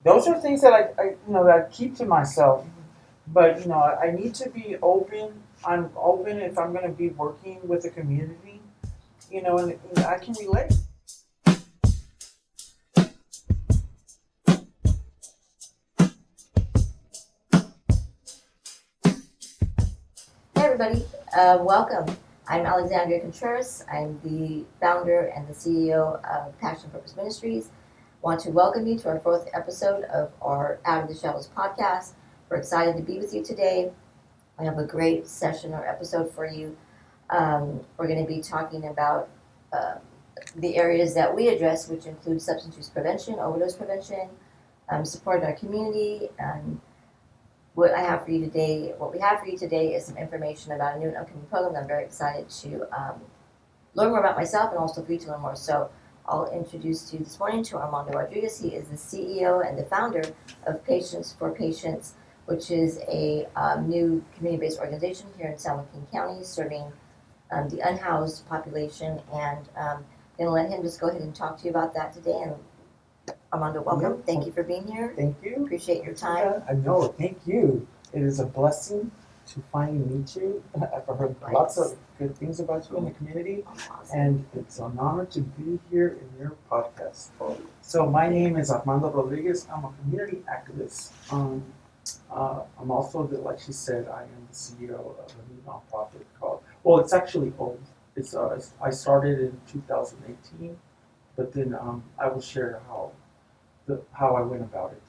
Those are things that that I keep to myself. But I need to be open. I'm open if I'm going to be working with the community. And I can relate. Hey everybody, welcome. I'm Alexandria Contreras. I'm the founder and the CEO of Passion Purpose Ministries. Want to welcome you to our fourth episode of our Out of the Shadows podcast. We're excited to be with you today. We have a great session or episode for you. We're going to be talking about uh, the areas that we address, which include substance use prevention, overdose prevention, support in our community, and what we have for you today is some information about a new and upcoming program that I'm very excited to learn more about myself and also for you to learn more. So I'll introduce you this morning to Armando Rodriguez. He is the CEO and the founder of Patients for Patients, which is a new community-based organization here in San Joaquin County serving the unhoused population. And going to let him just go ahead and talk to you about that today. And Armando, welcome. Yep. Thank you for being here. Thank you. Appreciate your time. I know. Thank you. It is a blessing to finally meet you. I've heard lots of good things about you in the community, Awesome. and it's an honor to be here in your podcast. So my name is Armando Rodriguez. I'm a community activist. I'm also, like she said, I am the CEO of a new nonprofit called. Well, it's actually old. I started in 2018, but then I will share how I went about it.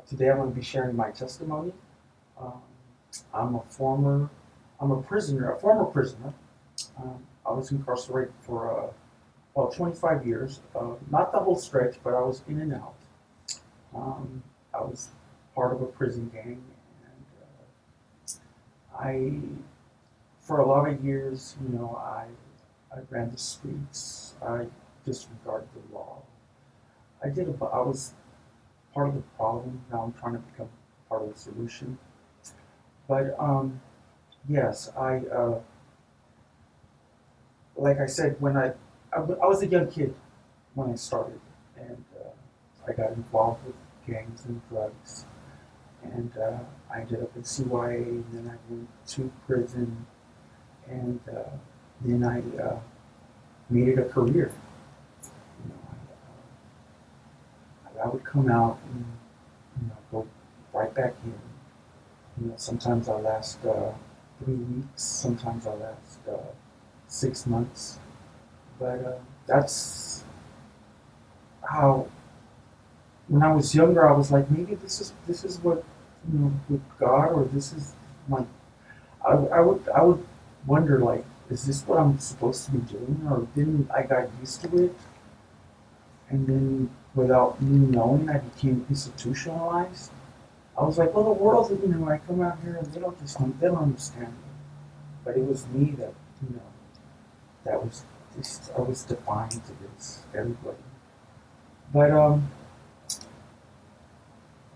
Today I'm going to be sharing my testimony. Um, I'm a former, I'm a prisoner, a former prisoner. I was incarcerated for about 25 years. Not the whole stretch, but I was in and out. I was part of a prison gang, and for a lot of years, I ran the streets. I disregarded the law. I was part of the problem. Now I'm trying to become part of the solution. But yes, like I said, I was a young kid when I started, and I got involved with gangs and drugs, and I ended up in CYA, and then I went to prison, and then I made it a career. I would come out and go right back in. Sometimes I last 3 weeks, sometimes I last 6 months. But that's how. When I was younger, I was like, maybe this is what with God, or this is my. I would wonder, like, is this what I'm supposed to be doing, or then I got used to it, and then without me knowing, I became institutionalized. I was like, well, the world, I come out here and they don't understand me. But it was me that, you know, that was, I was defiant against everybody. But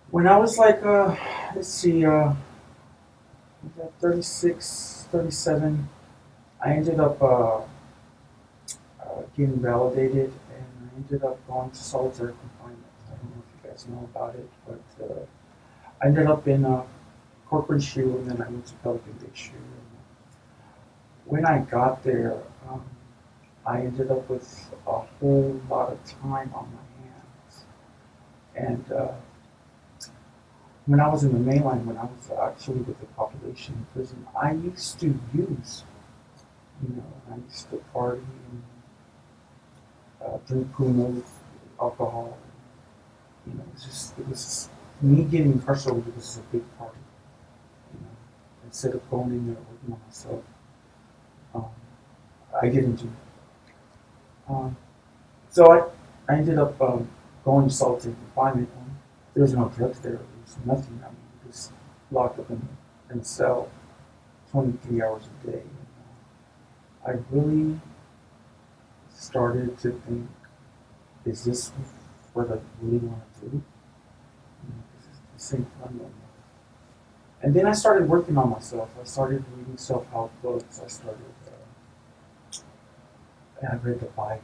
when I was like, let's see, 36, 37, I ended up getting validated, and I ended up going to solitary confinement. I don't know if you guys know about it, but I ended up in corporate shoe, and then I went to Pelican Bay shoe. When I got there, um, I ended up with a whole lot of time on my hands. And when I was in the mainline, when I was actually with the population in prison, I used to use, I used to party and drink Pumas, alcohol. It was just me getting incarcerated was a big party. You know, instead of going in there working on myself, um, I didn't do it. So I ended up going to solitary confinement. There was no drugs there. There was nothing. I mean, just locked up in a cell 23 hours a day. I really started to think, is this what I really want to do? This ain't fun no more. And then I started working on myself. I started reading self-help books. I read the Bible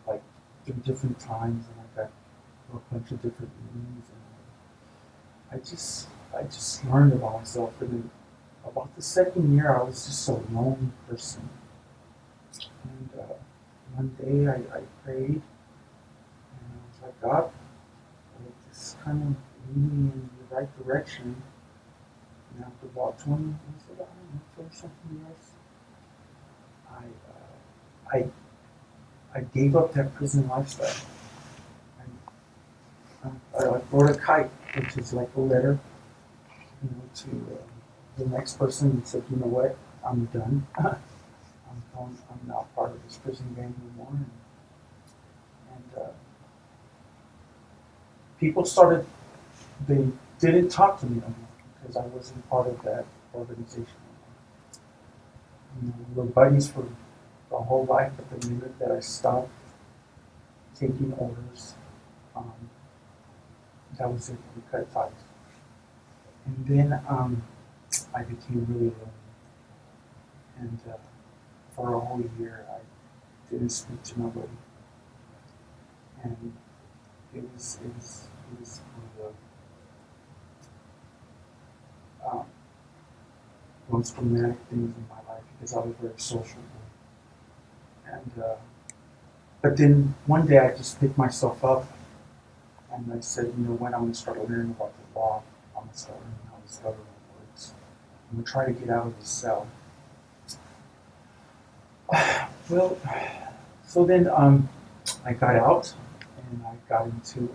like 3 different times, and I got a bunch of different meetings, and I just learned about myself. And then about the second year, I was just a lonely person. And one day I prayed, and I was like, God, just kind of lead me in the right direction. And after about 20 something years, I, I gave up that prison lifestyle. I wrote a kite, which is like a letter, to the next person, and said, you know what, I'm done. I'm not part of this prison gang anymore. And people started, they didn't talk to me anymore because I wasn't part of that organization anymore. We were buddies for the whole life, but the minute that I stopped taking orders, um, that was it. We cut ties. And then I became really lonely. And for a whole year, I didn't speak to nobody. And it was one of the most traumatic things in my life because I was very social. And but then one day I just picked myself up and I said, you know what, I'm going to start learning about the law. I'm going to start learning how this government works. I'm going to try to get out of the cell. Well, so then I got out and I got into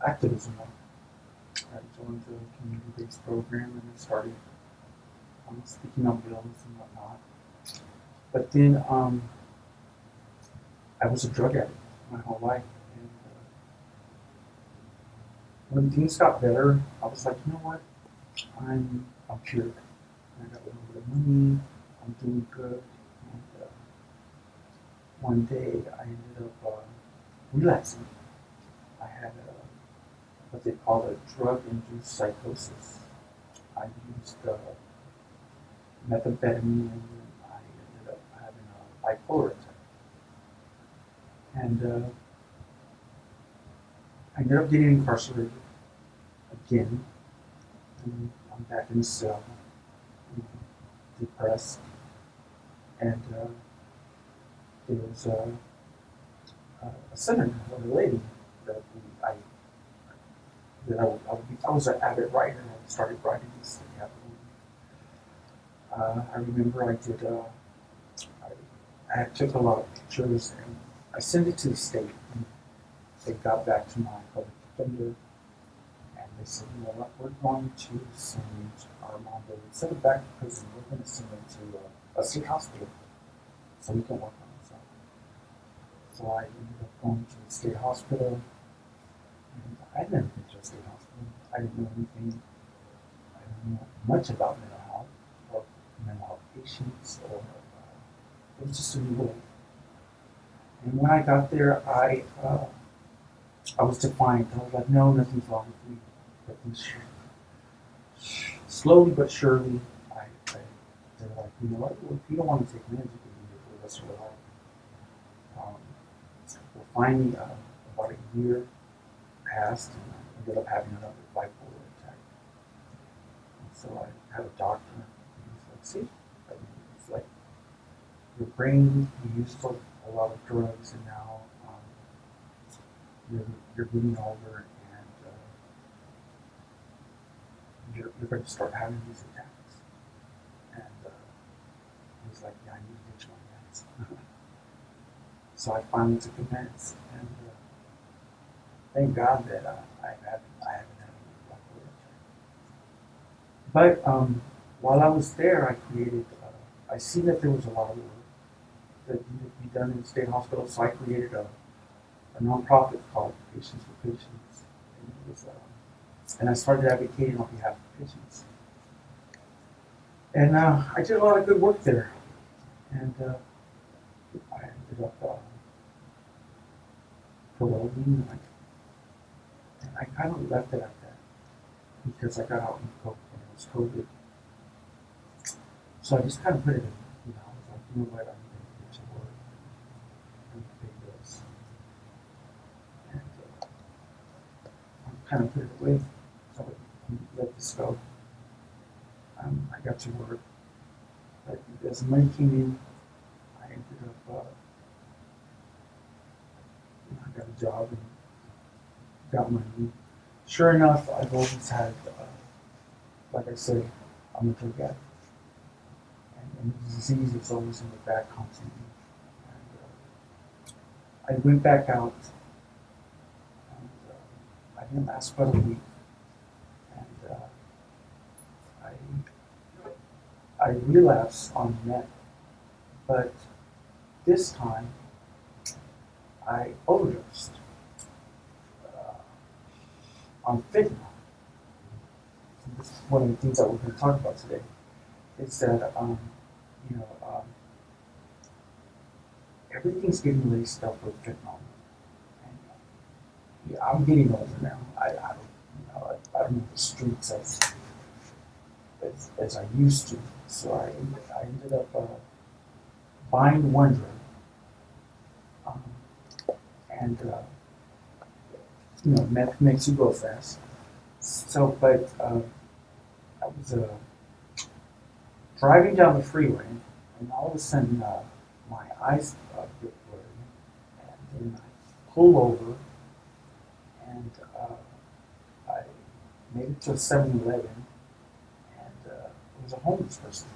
activism. I joined the community-based program and I started speaking on bills and whatnot. But then I was a drug addict my whole life. And when things got better, I was like, you know what? I'm cured. I got a little bit of money. I'm doing good. And one day I ended up relapsing. I had what they call a drug-induced psychosis. I used methamphetamine and I ended up having a bipolar attack. And I ended up getting incarcerated again. And I'm back in the cell, depressed. And there was a senator, a lady, that I was an avid writer. I started writing this thing. I remember I took a lot of pictures and I sent it to the state. And they got back to my public defender and they said, you know what, we're going to send Armando, instead of back to prison, we're going to send him to a state hospital so he can work on himself. So I ended up going to the state hospital. And I'd never been to a state hospital. I didn't know anything. I didn't know much about mental health or mental health patients, or it was just a new world. And when I got there, I was defiant. I was like, no, nothing's wrong with me. But then slowly but surely, they're like, you know what? Well, if you don't want to take meds, you can be here for the rest of your life. Well, finally, about a year passed, and I ended up having another bipolar attack. And so I had a doctor, and he was like, see, it's like your brain, you used for a lot of drugs, and now you're getting older, and you're going to start having these attacks. And he was like, yeah, I need to get you on meds. So I finally took the meds, and thank God that I haven't had any bipolar attack. But while I was there, I see that there was a lot of work that needed to be done in the state hospital, so I created a nonprofit called Patients for Patients. And I started advocating on behalf of patients. And I did a lot of good work there. And I ended up paroling, and I kind of left it at that because I got out when it was COVID. So I just kind of put it in, I was like, you know what, I'm going to get to work and pay bills. And kind of put it away. So I let this go. I got to work, but as money came in, I ended up, I got a job and got money. Sure enough, I've always had, like I said, I'm a drug addict, and the disease is always in the back constantly. And, I went back out, and I didn't last but a week, and I relapsed on meth, but this time I overdosed on fentanyl. This is one of the things that we're going to talk about today. Is that you know everything's getting laced up with fentanyl. And, yeah, I'm getting older now. I don't know the streets as I used to. So I ended up buying one drug, and meth makes you go fast. So, but I was driving down the freeway, and all of a sudden my eyes get blurry, and then I pull over, and I made it to a 7-Eleven, and there was a homeless person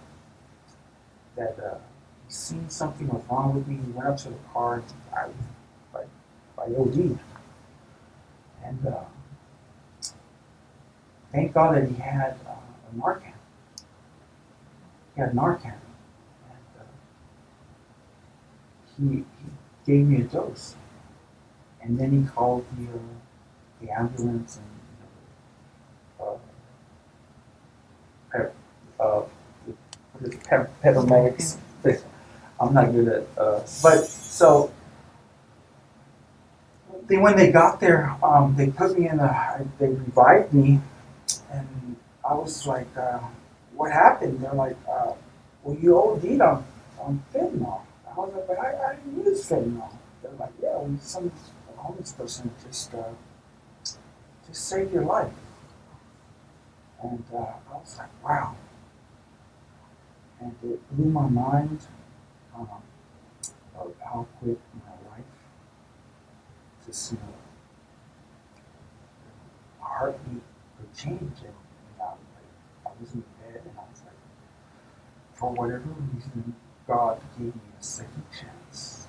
that he seen something was wrong with me. He went up to the car, and I OD'd, and thank God that he had a Narcan. He had Narcan, and he gave me a dose, and then he called the ambulance and paramedics. I'm not good at, but so when they got there, they put me they revived me, and I was like, what happened? They're like, well, you OD'd on fentanyl. I was like, but I didn't use fentanyl. They're like, yeah, well, some homeless person just saved your life. And I was like, wow. And it blew my mind of how quick my life just, my heartbeat would change. And I was in bed, and I was like, for whatever reason, God gave me a second chance.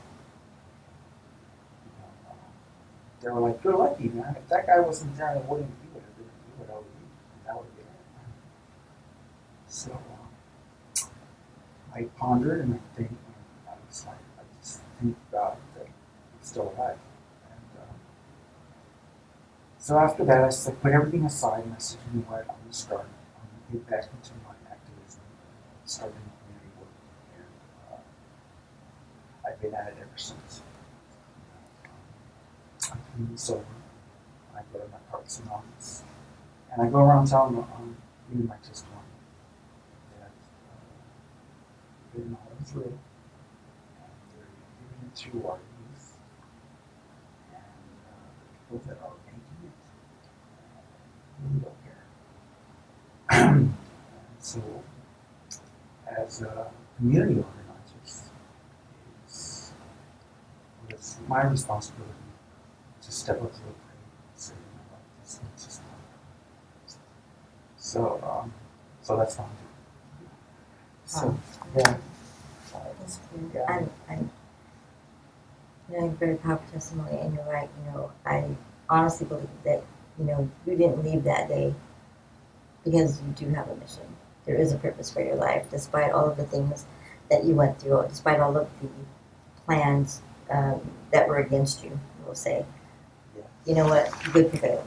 They were like, you're lucky, man. If that guy wasn't there, I wouldn't be with it. You would have that would have been it. So I pondered and I think, and I was like, I just thank God that I'm still alive. And so after that, I said, put everything aside, and I said, you know what, I'm going to start. I'm going to get back into my activism, start doing community work, and I've been at it ever since. I'm clean sober. I go to my Parks Anonymous, and I go around town giving my testimony that I've been all through, and they're giving it to our youth and people that are making it really don't care. And so, as community organizers, it's my responsibility to step up to the plate and say, you know what, this needs to stop. So that's what I'm doing. So, yeah. And a very powerful testimony, and you're right. I honestly believe that you didn't leave that day because you do have a mission. There is a purpose for your life, despite all of the things that you went through, despite all of the plans that were against you. We'll say, you know what, good prevailed.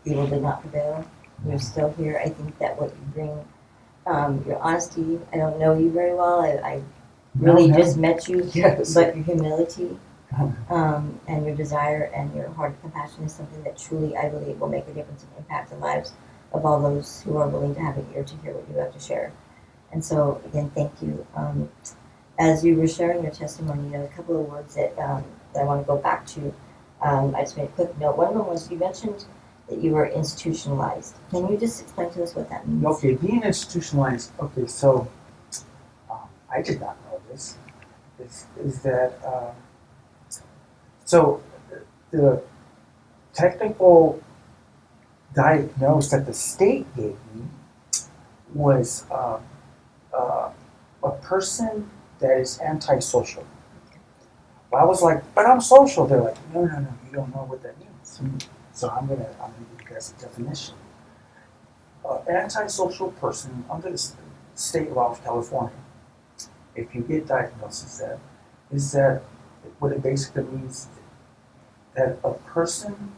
Evil did not prevail. You're still here. I think that what you bring, your honesty. I don't know you very well. I really just met you, yes. But your humility and your desire and your heart of compassion is something that truly, I believe, will make a difference and impact the lives of all those who are willing to have an ear to hear what you have to share. And so, again, thank you. As you were sharing your testimony, a couple of words that I want to go back to. I just made a quick note. One of them was you mentioned that you were institutionalized. Can you just explain to us what that means? Okay, being institutionalized. Okay, so I did not know this. Is that so? The technical diagnosis that the state gave me was a person that is antisocial. Well, I was like, but I'm social. They're like, no, no, no, you don't know what that means. So I'm gonna give you guys a definition. Antisocial person under the state law of California, if you get diagnosed as that, is that what it basically means that a person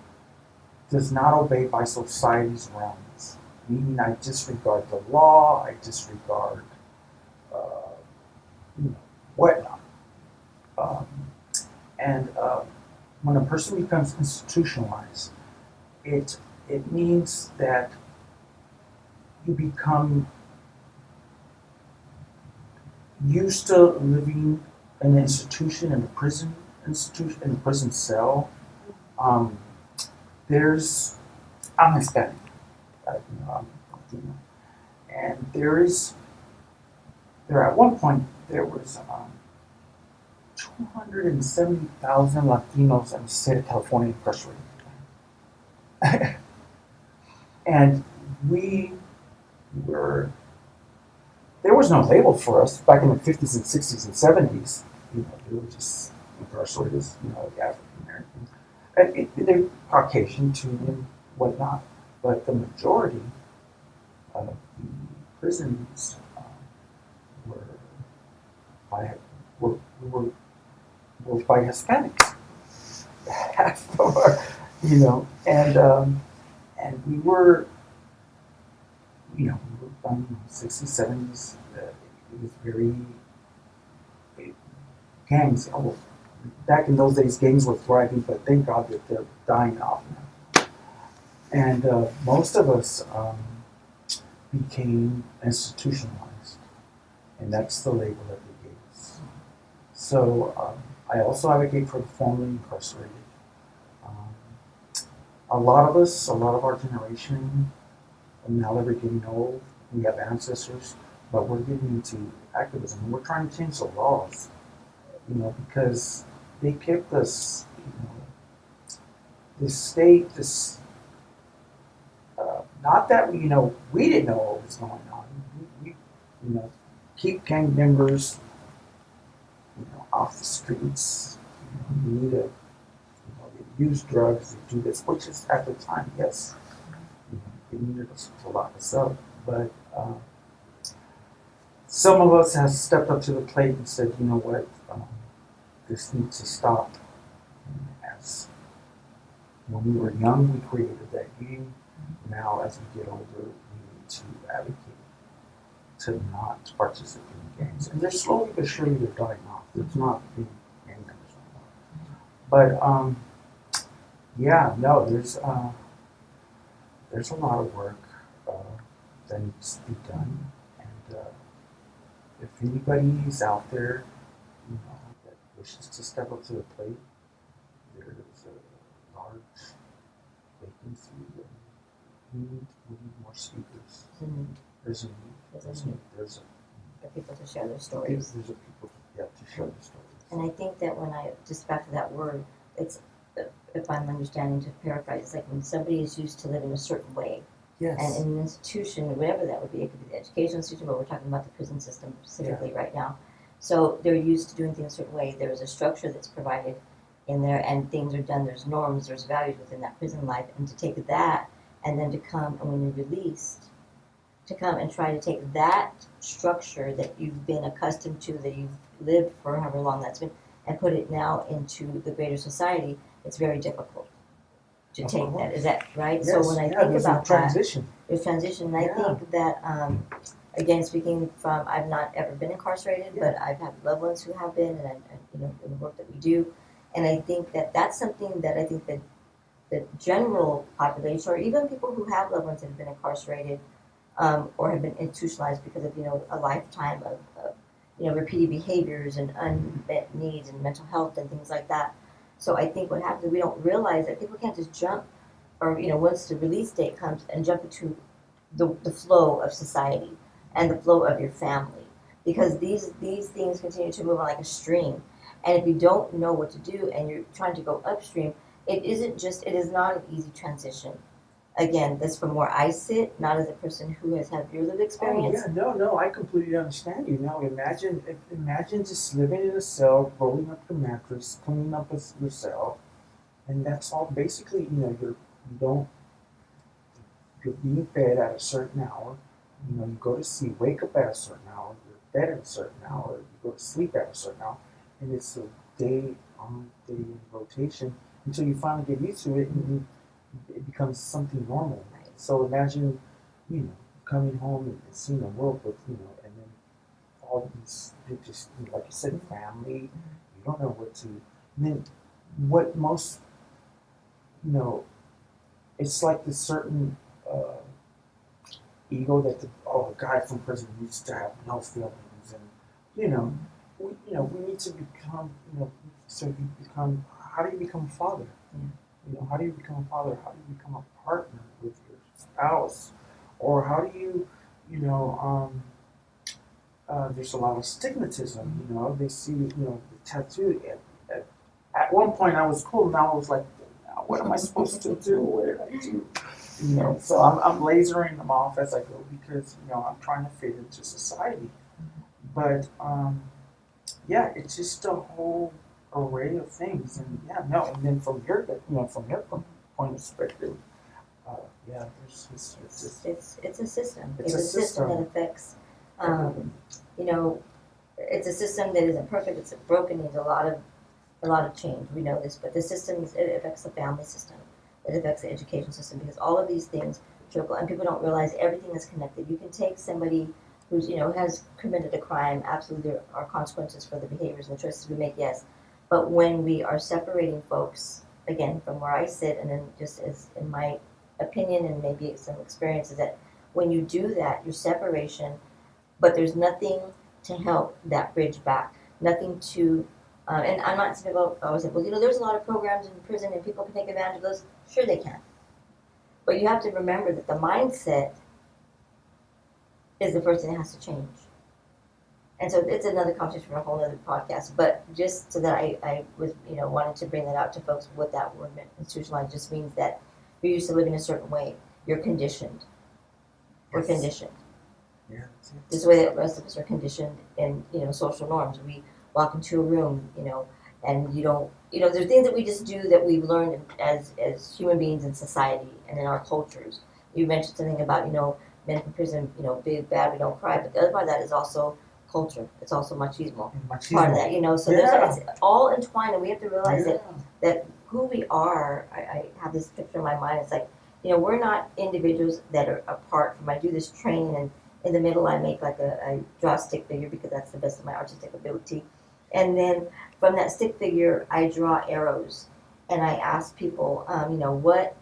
does not obey by society's realms. Meaning, I disregard the law, I disregard, uh, you know, whatnot. Um, and when a person becomes institutionalized, it it means that you become used to living in an institution, in a prison institution, in a prison cell. Um, there's I'm Hispanic, I'm Latino, and there at one point there was 270,000 Latinos in the state of California incarcerated. And we were, there was no label for us back in the 50s and 60s and 70s. They were just incarcerated as, African Americans. And they're Caucasian too and whatnot. But the majority of the prisons were by, were, were, were by Hispanics. Half of our, and we were, we were from 60s, 70s. It was very, gangs, back in those days, gangs were thriving, but thank God that they're dying off now. And most of us became institutionalized, and that's the label that they gave us. So I also advocate for the formerly incarcerated. Um, a lot of our generation, now that we're getting old, we have ancestors, but we're getting into activism, and we're trying to change the laws, because they kept us, this state, not that we didn't know what was going on. We keep gang members, off the streets. You need to, they use drugs, they do this, which is at the time, yes, they needed us to lock us up. But some of us have stepped up to the plate and said, you know what, this needs to stop. As when we were young, we created that game. Now, as we get older, we need to advocate to not participate in gangs. And they're slowly but surely they're dying off. There's not being gang members anymore. But yeah, no, there's a lot of work that needs to be done. And if anybody is out there, that wishes to step up to the plate, there's a large vacancy. We need more speakers. Mm-hmm. There's a need. There's for people to share their stories. There's a people to share their stories. And I think that when just back to that word, it's, if I'm understanding, to paraphrase, it's like when somebody is used to living a certain way. Yes. And in an institution, whatever that would be, it could be the education institution, but we're talking about the prison system specifically right now. So they're used to doing things a certain way. There's a structure that's provided in there, and things are done. There's norms, there's values within that prison life, and to take that and then to come, and when you're released, to come and try to take that structure that you've been accustomed to, that you've lived for however long that's been, and put it now into the greater society, it's very difficult to Of take course. that. Is that right? Yes, So when I think there's about a transition. there's transition, and I think that, again, speaking from, I've not ever been incarcerated, but I've had loved ones who have been, and in the work that we do, and I think that that's something that I think that the general population, or even people who have loved ones that have been incarcerated, or have been institutionalized because of a lifetime of repeated behaviors and unmet needs and mental health and things like that. So I think what happens is we don't realize that people can't just jump or once the release date comes, and jump into the flow of society and the flow of your family, because these things continue to move on like a stream, and if you don't know what to do and you're trying to go upstream, it is not an easy transition. Again, that's from where I sit, not as a person who has had your lived Oh experience. yeah, no, I completely understand you. Now imagine just living in a cell, rolling up your mattress, cleaning up your cell, and that's all. Basically, you don't you're being fed at a certain hour. You go to sleep, wake up at a certain hour. You're fed at a certain hour. You go to sleep at a certain hour, and it's a day on day rotation until you finally get used to it, and it becomes something normal. So imagine, coming home and seeing the world with, and then all these, just like you said, family. You don't know what to. And then what most, you know, it's like this certain ego that a guy from prison needs to have no feelings, and we need to become, so you become. How do you become a father? How do you become a father? How do you become a partner with your spouse? Or how do you, there's a lot of stigmatism, they see, the tattoo. At one point I was cool, now I was like, what am I supposed to do? What did I do? So I'm lasering them off as I go because, I'm trying to fit into society. But, yeah, it's just a whole array of things. And yeah, no, and then from your point of perspective, yeah, it's just, It's a system. It's a a system that system. affects, um, you know, it's a system that isn't perfect. It's broken. Needs a lot of change. We know this, but the systems, it affects the family system. It affects the education system, because all of these things trickle, and people don't realize everything is connected. You can take somebody who's has committed a crime. Absolutely, there are consequences for the behaviors and the choices we make. Yes, but when we are separating folks, again, from where I sit, and then just as in my opinion and maybe some experiences, that when you do that, your separation, but there's nothing to help that bridge back, nothing to, and I'm not saying people always say, well, there's a lot of programs in prison and people can take advantage of those. Sure, they can. But you have to remember that the mindset is the first thing that has to change. And so it's another conversation for a whole other podcast. But just so that I was, wanted to bring that out to folks, what that word meant, institutionalized, just means that you're used to living a certain way. You're conditioned. We're Yes. conditioned. Yeah. Just the way that the rest of us are conditioned in, social norms. We walk into a room, and you don't, there's things that we just do that we've learned as human beings in society and in our cultures. You mentioned something about, men from prison, big, bad, we don't cry. But the other part of that is also culture. It's also machismo. Part of that, So it's all entwined, and we have to realize that who we are. I have this picture in my mind. It's like, we're not individuals that are apart from. I do this training, and in the middle I make like I draw a stick figure because that's the best of my artistic ability, and then from that stick figure I draw arrows, and I ask people, what.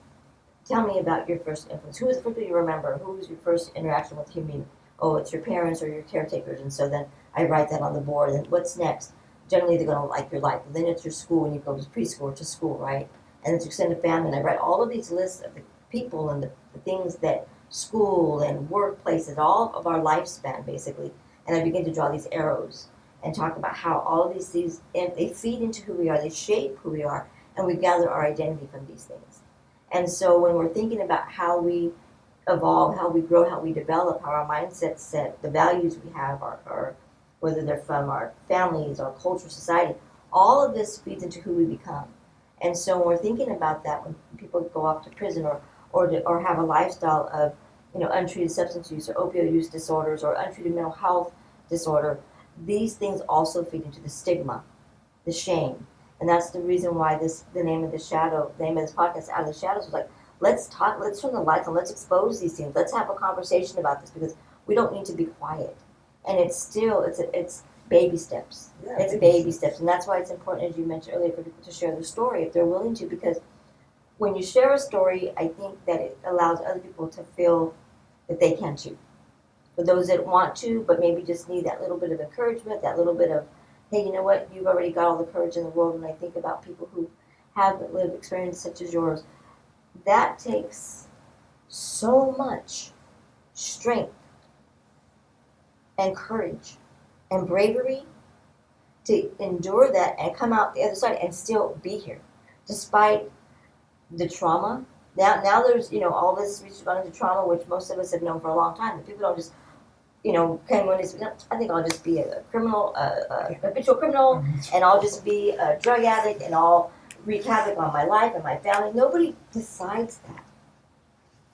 Tell me about your first influence. Who was the first people you remember? Who was your first interaction with human? Oh, it's your parents or your caretakers. And so then I write that on the board. And what's next? Generally, they're going to like your life. And then it's your school, and you go to preschool to school, right? And it's your extended family. And I write all of these lists of the people and the things that school and workplaces, all of our lifespan, basically. And I begin to draw these arrows and talk about how all of these things, and they feed into who we are. They shape who we are. And we gather our identity from these things. And so when we're thinking about how we evolve, how we grow, how we develop, how our mindset's set, the values we have, our whether they're from our families, our culture, society, all of this feeds into who we become. And so when we're thinking about that, when people go off to prison or have a lifestyle of untreated substance use or opioid use disorders or untreated mental health disorder, these things also feed into the stigma, the shame. And that's the reason why the name of this podcast, Out of the Shadows, was like, let's talk, let's turn the lights on, let's expose these things, let's have a conversation about this, because we don't need to be quiet. And it's baby steps. Yeah, it's baby steps. And that's why it's important, as you mentioned earlier, for people to share their story if they're willing to, because when you share a story, I think that it allows other people to feel that they can too. For those that want to, but maybe just need that little bit of encouragement, that little bit of, hey, you know what, you've already got all the courage in the world. When I think about people who have lived experiences such as yours, that takes so much strength and courage and bravery to endure that and come out the other side and still be here, despite the trauma. Now there's all this research on into trauma, which most of us have known for a long time. That people don't just come when it's, I think I'll just be a criminal, a habitual criminal, and I'll just be a drug addict, and I'll wreak havoc on my life and my family. Nobody decides that.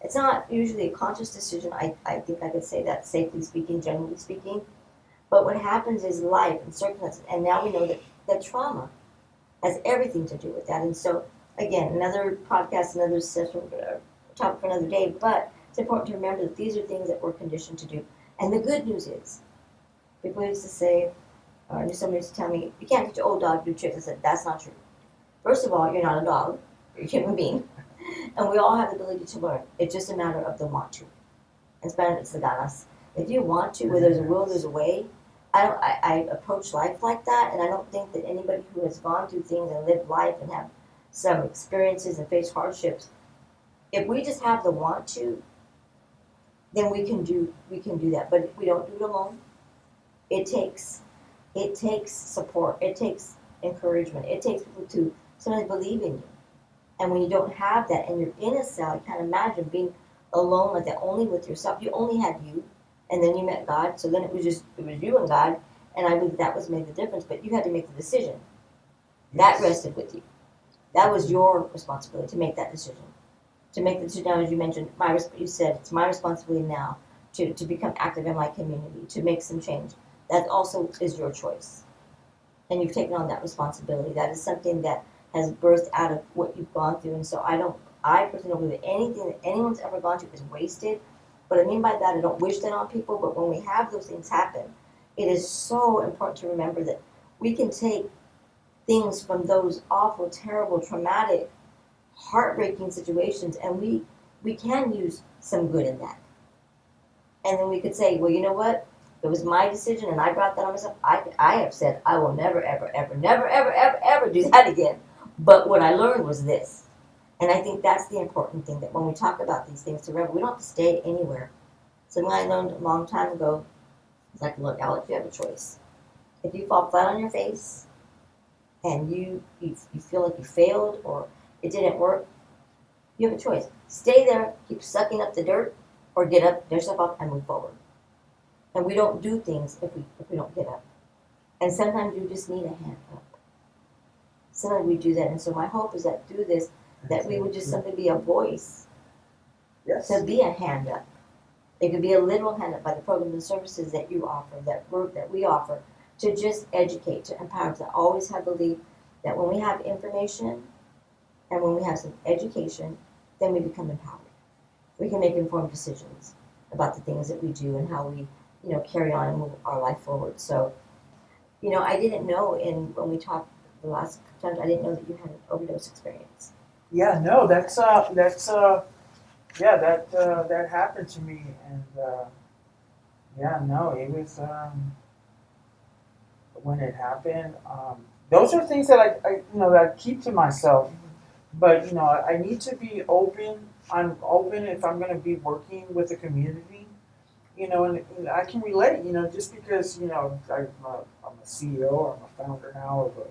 It's not usually a conscious decision. I think I could say that safely speaking, generally speaking. But what happens is life and circumstances, and now we know that trauma has everything to do with that. And so, again, another podcast, another session, topic for another day. But it's important to remember that these are things that we're conditioned to do. And the good news is, people used to say, or somebody used to tell me, you can't teach an old dog to do tricks. I said, that's not true. First of all, you're not a dog, you're a human being. And we all have the ability to learn. It's just a matter of the want to. In Spanish, it's the ganas. If you want to, where there's a will, there's a way. I approach life like that, and I don't think that anybody who has gone through things and lived life and have some experiences and faced hardships, if we just have the want to, then we can do that. But if we don't do it alone, it takes support, it takes encouragement, it takes people to sometimes believe in you. And when you don't have that and you're in a cell, you can't imagine being alone like that, only with yourself. You only had you, and then you met God, so then it was you and God, and I believe that was made the difference, but you had to make the decision. Yes. That rested with you. That was your responsibility to make that decision. To make the decision, now, as you mentioned, you said, it's my responsibility now to become active in my community, to make some change. That also is your choice. And you've taken on that responsibility. That is something that has birthed out of what you've gone through. And so I personally don't believe that anything that anyone's ever gone through is wasted. What I mean by that, I don't wish that on people, but when we have those things happen, it is so important to remember that we can take things from those awful, terrible, traumatic, heartbreaking situations, and we can use some good in that. And then we could say, well, you know what? It was my decision, and I brought that on myself. I have said I will never, ever, ever, never, ever, ever, ever do that again. But what I learned was this. And I think that's the important thing, that when we talk about these things, to remember, we don't have to stay anywhere. Something I learned a long time ago is like, look, Alex, you have a choice. If you fall flat on your face and you feel like you failed or it didn't work, you have a choice. Stay there, keep sucking up the dirt, or get up, dust yourself up, and move forward. And we don't do things if we don't get up. And sometimes you just need a hand up. Sometimes we do that. And so my hope is that through this, that we would just simply be a voice. Yes. To be a hand up. It could be a literal hand up by the programs and services that you offer, that group that we offer, to just educate, to empower, to always have belief that when we have information and when we have some education, then we become empowered. We can make informed decisions about the things that we do and how we, carry on and move our life forward. So, I didn't know when we talked the last time, I didn't know that you had an overdose experience. Yeah, no, that happened to me, and it was when it happened. Those are things that that I keep to myself, but I need to be open. I'm open if I'm going to be working with the community, and I can relate, just because I'm a CEO or I'm a founder now of a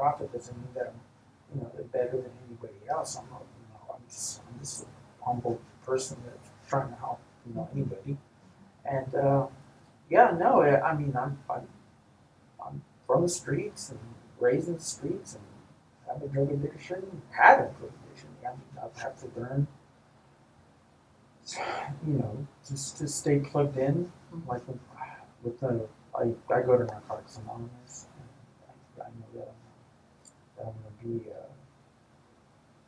nonprofit doesn't mean that I'm better than anybody else. I'm just a humble person that's trying to help anybody, and I'm from the streets and raised in the streets and have a drug addiction, had a drug addiction. I've had to learn, just to stay plugged in, like I go to Narcotics Anonymous, and I know that I'm going to be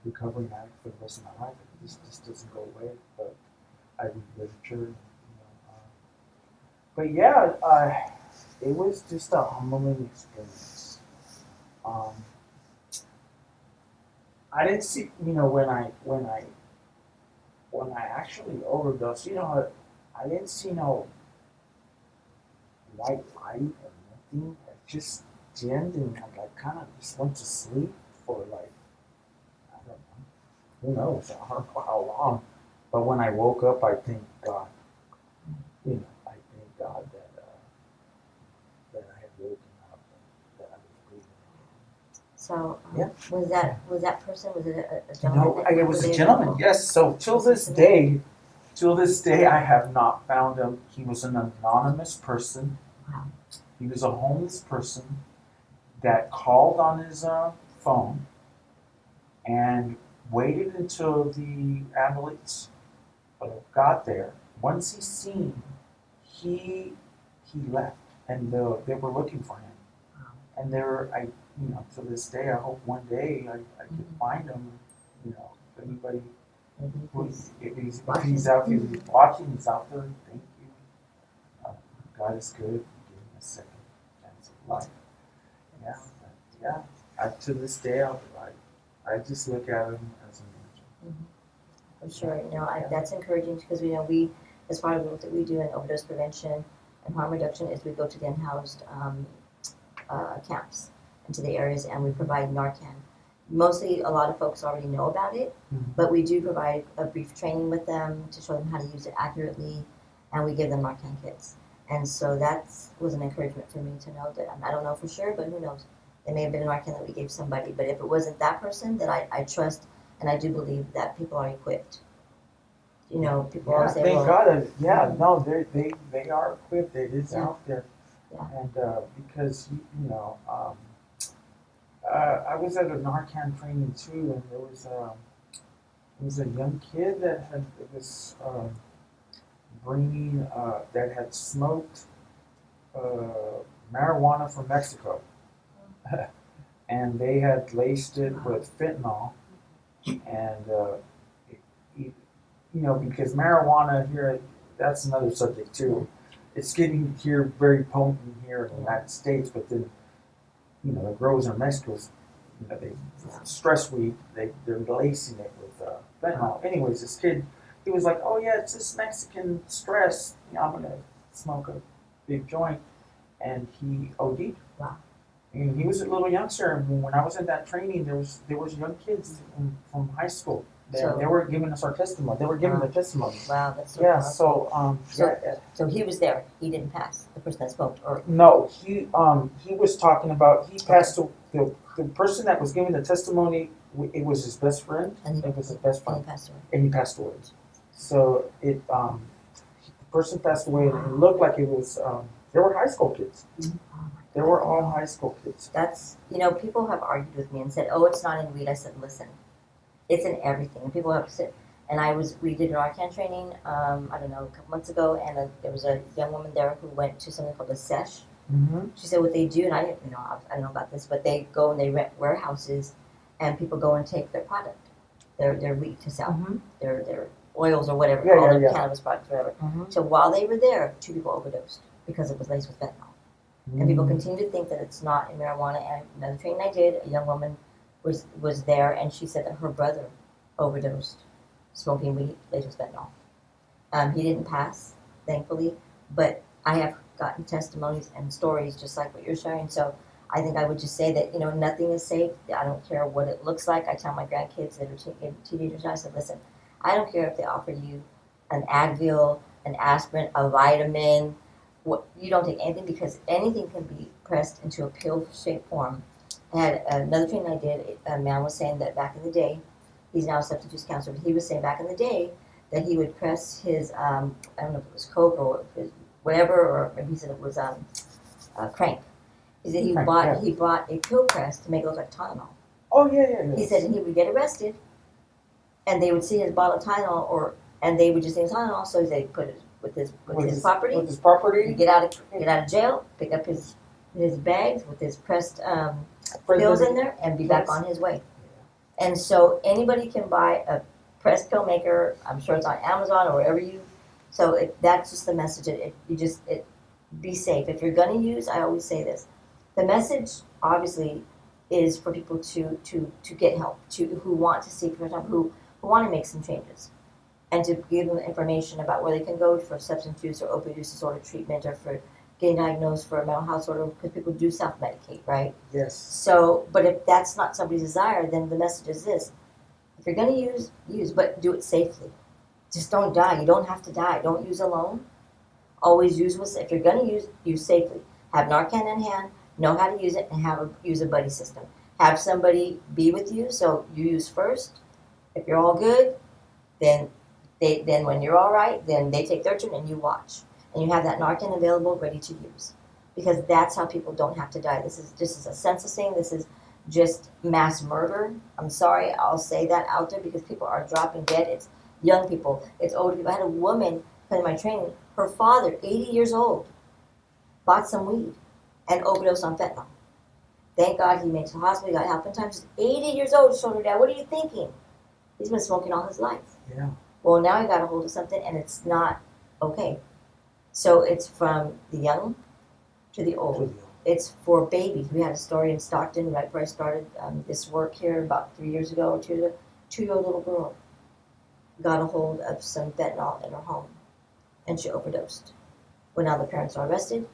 recovering addict for the rest of my life. This doesn't go away, but I read literature. But yeah, it was just a humbling experience. I didn't see, when I actually overdosed, I didn't see no white light or nothing. I just dimmed and I kind of just went to sleep for like, I don't know, who knows? I don't know how long. But when I woke up, I thank God. I thank God that I had woken up and that I was breathing. So Yeah. was that person? Was it a No, gentleman? it was a gentleman. Yes. So till this day, I have not found him. He was an anonymous person. Wow. He was a homeless person that called on his phone and waited until the ambulance got there. Once he seen, he left, and they were looking for him. Wow. And to this day, I hope one day I can find him. If anybody, if he's out, if he's watching, he's out there. Thank you. God is good. He gave me a second chance of life. Yeah, yeah. To this day, I just look at him as an angel. For sure, that's encouraging because we, as part of the work that we do in overdose prevention and harm reduction, is we go to the unhoused camps into the areas and we provide Narcan. Mostly, a lot of folks already know about it, but we do provide a brief training with them to show them how to use it accurately, and we give them Narcan kits. And so that was an encouragement for me to know that I don't know for sure, but who knows? It may have been a Narcan that we gave somebody, but if it wasn't that person, that I trust and I do believe that people are equipped. People always say, thank well, God. No, they are equipped. It is out there. Yeah. And because I was at a Narcan training too, and there was a young kid that was bringing that had smoked marijuana from Mexico, and they had laced it with fentanyl, and because marijuana here, that's another subject too. It's getting here very potent here in the United States, but then the growers in Mexico, they stress weed, they're lacing it with fentanyl. Anyways, this kid, he was like, "Oh yeah, it's this Mexican stress. I'm gonna smoke a big joint," and he OD'd. Wow. And he was a little youngster. And when I was in that training, there was young kids from high school. They were giving us our testimony. They were giving their testimony. Wow, that's so Yeah. powerful. So So he was there. He didn't pass. The person that smoked, or no, he was talking about he passed the person that was giving the testimony. It was his best friend. It was his best and he friend, passed away. and he passed away. So the person passed away, and it looked like it was they were high school kids. They were all high school kids. That's people have argued with me and said, "Oh, it's not in weed." I said, "Listen, it's in everything." And people have said, and we did an Narcan training. I don't know, a couple months ago, and there was a young woman there who went to something called a sesh. Mm-hmm. She said what they do, and I didn't I don't know about this, but they go and they rent warehouses, and people go and take their product, their weed to sell, their oils or whatever, their cannabis products, whatever. Mm-hmm. So while they were there, 2 people overdosed because it was laced with fentanyl. And people continue to think that it's not in marijuana. And another training I did, a young woman was there, and she said that her brother overdosed smoking weed laced with fentanyl. He didn't pass, thankfully, but I have gotten testimonies and stories just like what you're sharing. So I think I would just say that nothing is safe. I don't care what it looks like. I tell my grandkids that are teenagers now, I said, listen, I don't care if they offer you an Advil, an aspirin, a vitamin. You don't take anything because anything can be pressed into a pill-shaped form. I had another training I did. A man was saying that back in the day, he's now a substance use counselor, but he was saying back in the day that he would press his, I don't know if it was coke or whatever, or maybe he said it was crank. He said he bought a pill press to make it look like Tylenol. Oh yeah. He said he would get arrested, and they would see his bottle of Tylenol, and they would just say Tylenol, so they put it with his property. With his property. You get out of jail, pick up his bags with his pressed pills in there, and be back on his way. And so anybody can buy a pressed pill maker. I'm sure it's on Amazon or wherever you. So that's just the message. Be safe. If you're going to use, I always say this. The message obviously is for people to get help, who want to seek for help, who want to make some changes, and to give them information about where they can go for substance use or opioid use disorder treatment, or for getting diagnosed for a mental health disorder, because people do self-medicate, right? Yes. So, but if that's not somebody's desire, then the message is this. If you're going to use, but do it safely. Just don't die. You don't have to die. Don't use alone. Always use with, if you're going to use safely. Have Narcan in hand, know how to use it, and use a buddy system. Have somebody be with you, so you use first. If you're all good, then when you're all right, then they take their turn and you watch. And you have that Narcan available, ready to use. Because that's how people don't have to die. This is a census thing. This is just mass murder. I'm sorry, I'll say that out there because people are dropping dead. It's young people. It's older people. I had a woman in my training. Her father, 80 years old, bought some weed and overdosed on fentanyl. Thank God he made it to the hospital. He got help in time. She's 80 years old. She told her dad, "What are you thinking?" He's been smoking all his life. Yeah. Well, now he got a hold of something, and it's not okay. So it's from the young to the old. It's for babies. We had a story in Stockton right where I started this work here about 3 years ago or 2 years ago. 2-year-old little girl got a hold of some fentanyl in her home, and she overdosed. Well, now the parents are arrested,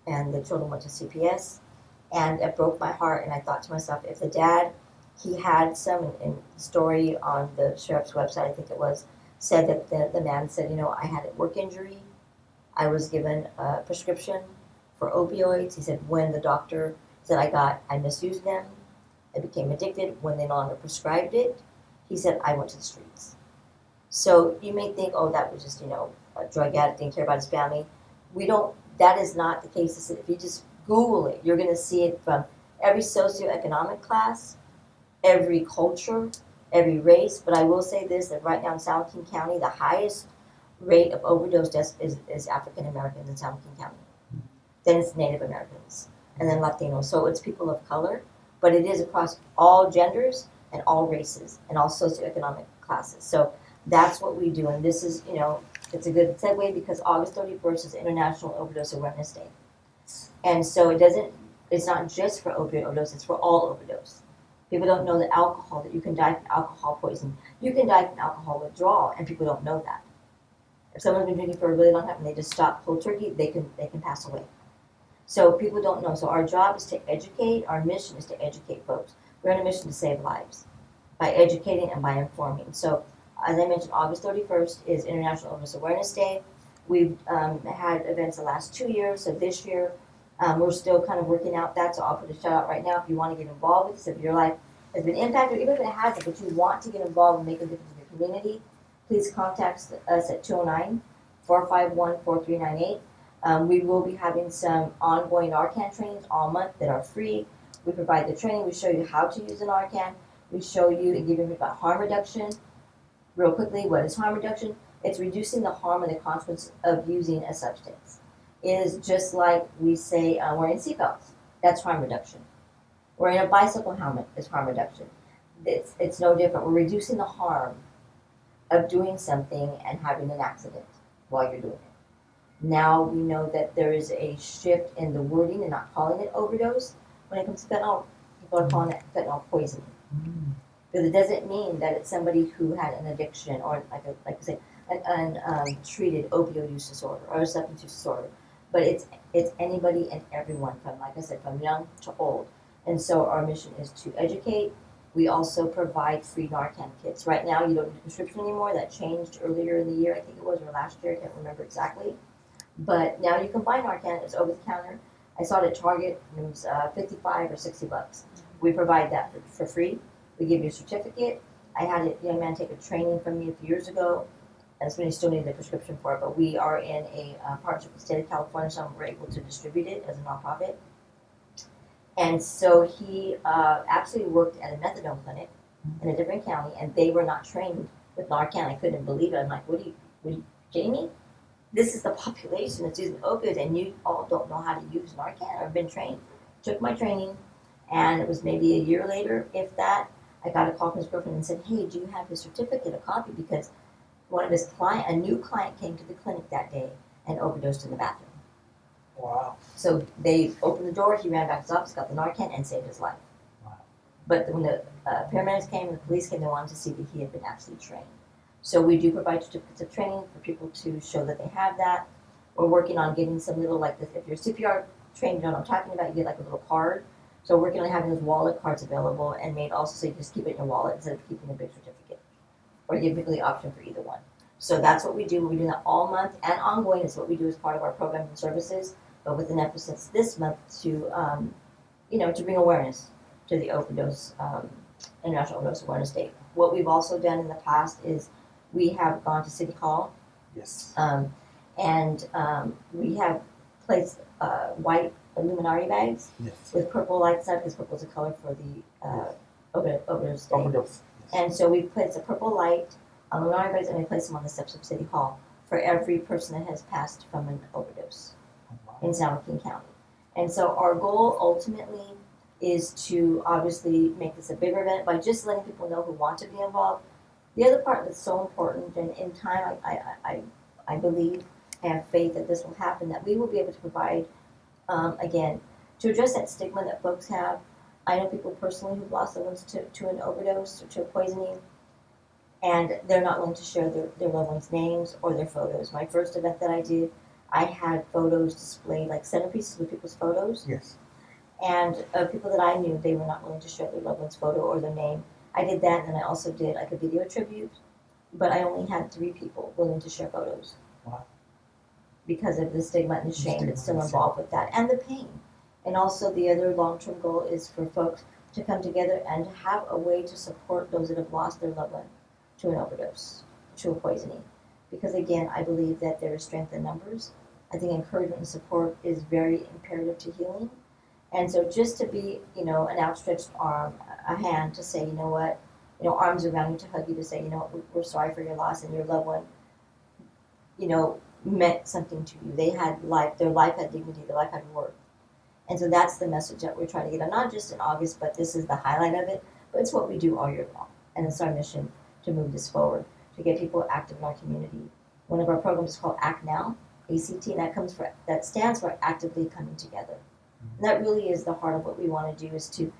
and the children went to CPS, and it broke my heart. And I thought to myself, if the dad, he had some, in the story on the sheriff's website, I think it was, said that the man said, I had a work injury. I was given a prescription for opioids. He said when the doctor said I misused them, I became addicted. When they no longer prescribed it, he said I went to the streets. So you may think, oh, that was just, a drug addict, didn't care about his family. That is not the case. If you just Google it, you're going to see it from every socioeconomic class, every culture, every race. But I will say this, that right now in San Joaquin County, the highest rate of overdose deaths is African Americans in San Joaquin County. Then it's Native Americans, and then Latinos. So it's people of color, but it is across all genders and all races and all socioeconomic classes. So that's what we do. And this is, it's a good segue because August 31st is International Overdose Awareness Day. And so it's not just for opioid overdose, it's for all overdose. People don't know that that you can die from alcohol poisoning. You can die from alcohol withdrawal, and people don't know that. If someone's been drinking for a really long time and they just stop cold turkey, they can pass away. So people don't know. So our job is to educate. Our mission is to educate folks. We're on a mission to save lives by educating and by informing. So as I mentioned, August 31st is International Overdose Awareness Day. We've had events the last 2 years. So this year, we're still kind of working out that. So I'll put a shout out right now if you want to get involved with this. If your life has been impacted, even if it hasn't, but you want to get involved and make a difference in your community, please contact us at 209-451-4398. We will be having some ongoing Narcan trainings all month that are free. We provide the training. We show you how to use an Narcan. We show you and give you about harm reduction. Real quickly, what is harm reduction? It's reducing the harm and the consequence of using a substance. It is just like we say wearing seatbelts. That's harm reduction. Wearing a bicycle helmet is harm reduction. It's no different. We're reducing the harm of doing something and having an accident while you're doing it. Now we know that there is a shift in the wording and not calling it overdose. When it comes to fentanyl, people are calling it fentanyl poisoning. Because it doesn't mean that it's somebody who had an addiction or like I say, an treated opioid use disorder or a substance use disorder. But it's anybody and everyone from, like I said, from young to old. And so our mission is to educate. We also provide free Narcan kits. Right now you don't need a prescription anymore. That changed earlier in the year, I think it was, or last year, I can't remember exactly. But now you can buy Narcan. It's over the counter. I saw it at Target, and it was $55 or $60. We provide that for free. We give you a certificate. I had a young man take a training from me a few years ago, and he still needed a prescription for it. But we are in a partnership with the state of California, so we're able to distribute it as a nonprofit. And so he actually worked at a methadone clinic in a different county, and they were not trained with Narcan. I couldn't believe it. I'm like, what are you kidding me? This is the population that's using opioids, and you all don't know how to use Narcan or been trained. Took my training, and it was maybe a year later, if that, I got a call from his girlfriend and said, hey, do you have his certificate, a copy? Because one of his a new client came to the clinic that day and overdosed in the bathroom. Wow. So they opened the door, he ran back to his office, got the Narcan, and saved his life. Wow. But when the paramedics came and the police came, they wanted to see that he had been actually trained. So we do provide certificates of training for people to show that they have that. We're working on getting some little, like this, if you're CPR trained, you know what I'm talking about, you get like a little card So we're working on having those wallet cards available and made also so you just keep it in your wallet instead of keeping a big certificate. Or you give the option for either one. So that's what we do. We do that all month and ongoing is what we do as part of our programs and services, but with an emphasis this month to, to bring awareness to the overdose, International Overdose Awareness Day. What we've also done in the past is we have gone to City Hall. Yes. And we have placed white illuminati bags with purple lights up because purple is a color for the overdose day. Overdose. Yes. And so we place a purple light on illuminati bags and we place them on the steps of City Hall for every person that has passed from an overdose in San Joaquin County. And so our goal ultimately is to obviously make this a bigger event by just letting people know who want to be involved. The other part that's so important, and in time I believe, I have faith that this will happen, that we will be able to provide, again, to address that stigma that folks have. I know people personally who've lost loved ones to an overdose or to a poisoning, and they're not willing to share their loved ones' names or their photos. My first event that I did, I had photos displayed, like centerpieces with people's photos. Yes. And people that I knew, they were not willing to share their loved one's photo or their name. I did that, and then I also did like a video tribute, but I only had 3 people willing to share photos. Wow. Because of the stigma and the shame that's still involved with that, and the pain. And also the other long-term goal is for folks to come together and to have a way to support those that have lost their loved one to an overdose, to a poisoning. Because again, I believe that there is strength in numbers. I think encouragement and support is very imperative to healing. And so just to be, an outstretched arm, a hand to say, you know what, arms around you to hug you to say, we're sorry for your loss and your loved one, meant something to you. They had life, their life had dignity, their life had worth. And so that's the message that we're trying to get out, not just in August, but this is the highlight of it, but it's what we do all year long. And it's our mission to move this forward, to get people active in our community. One of our programs is called Act Now, ACT, and that stands for actively coming together. And that really is the heart of what we want to do, is to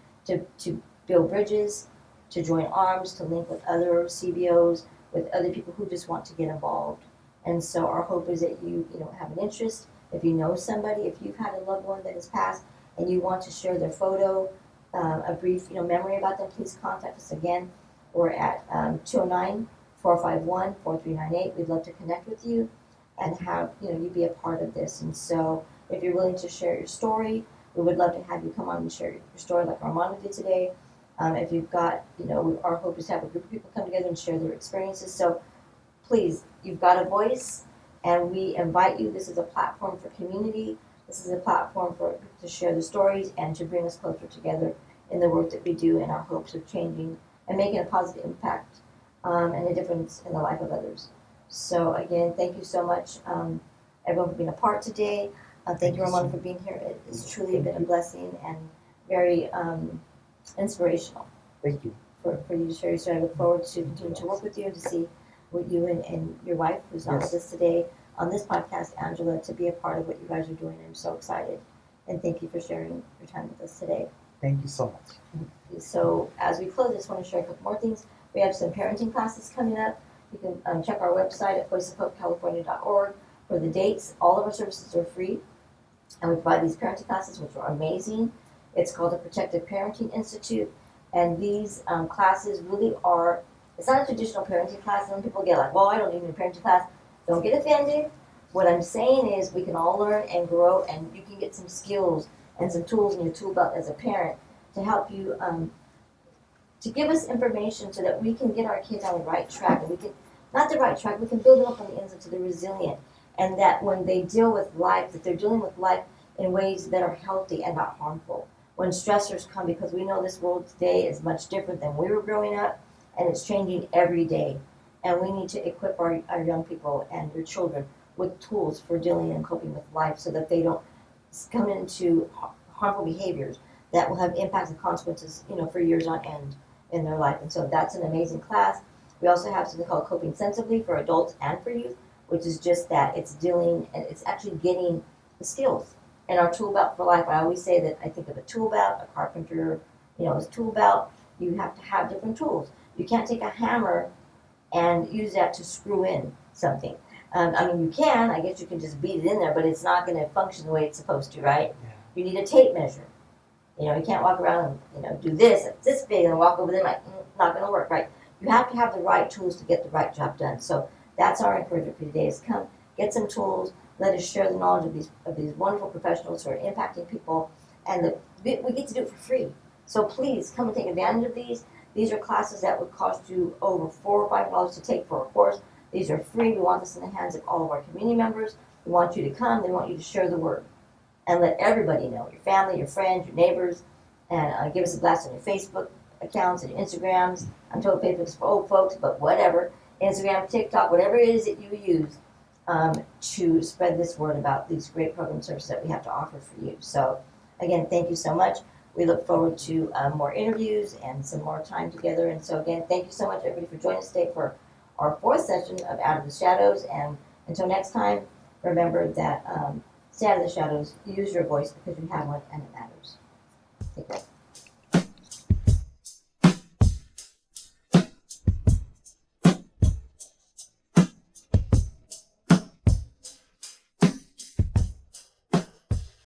build bridges, to join arms, to link with other CBOs, with other people who just want to get involved. And so our hope is that you have an interest. If you know somebody, if you've had a loved one that has passed and you want to share their photo, a brief memory about them, please contact us again. We're at 209-451-4398. We'd love to connect with you and have you be a part of this. And so if you're willing to share your story, we would love to have you come on and share your story like Armando did today. If you've got, our hope is to have a group of people come together and share their experiences. So please, you've got a voice, and we invite you. This is a platform for community. This is a platform to share the stories and to bring us closer together in the work that we do in our hopes of changing and making a positive impact and a difference in the life of others. So again, thank you so much, everyone, for being a part today. Thank you, Armando, for being here. It's truly been a blessing and very inspirational. Thank you. For you to share your story. I look forward to continuing to work with you and to see what you and your wife, who's not with us today on this podcast, Angela, to be a part of what you guys are doing. I'm so excited. And thank you for sharing your time with us today. Thank you so much. So as we close, I just want to share a couple more things. We have some parenting classes coming up. You can check our website at voiceofhopecalifornia.org for the dates. All of our services are free. And we provide these parenting classes, which are amazing. It's called the Protective Parenting Institute. And these classes really are, it's not a traditional parenting class. Some people get like, well, I don't need a parenting class. Don't get offended. What I'm saying is we can all learn and grow, and you can get some skills and some tools in your tool belt as a parent to help you, to give us information so that we can get our kids on the right track. And we can, not the right track, we can build them up on the inside so they're resilient. And that when they deal with life, that they're dealing with life in ways that are healthy and not harmful. When stressors come, because we know this world today is much different than we were growing up, and it's changing every day. And we need to equip our young people and your children with tools for dealing and coping with life so that they don't come into harmful behaviors that will have impacts and consequences, for years on end in their life. And so that's an amazing class. We also have something called Coping Sensibly for adults and for youth, which is just that it's dealing and it's actually getting the skills in our tool belt for life. I always say that I think of a tool belt, a carpenter, is a tool belt. You have to have different tools. You can't take a hammer and use that to screw in something. You can. I guess you can just beat it in there, but it's not going to function the way it's supposed to, right? Yeah. You need a tape measure. You know, you can't walk around and do this, it's this big, and walk over there like not going to work, right? You have to have the right tools to get the right job done. So that's our encouragement for today: is come get some tools. Let us share the knowledge of these wonderful professionals who are impacting people, and we get to do it for free. So please come and take advantage of these. These are classes that would cost you over $4 or $5 to take for a course. These are free. We want this in the hands of all of our community members. We want you to come. We want you to share the word and let everybody know, your family, your friends, your neighbors, and give us a blast on your Facebook accounts and your Instagrams. I'm told Facebook's for old folks, but whatever. Instagram, TikTok, whatever it is that you use to spread this word about these great program services that we have to offer for you. So, again, thank you so much. We look forward to more interviews and some more time together. And so, again, thank you so much, everybody, for joining us today for our fourth session of Out of the Shadows. And until next time, remember that stay out of the shadows, use your voice because you have one and it matters. Take care.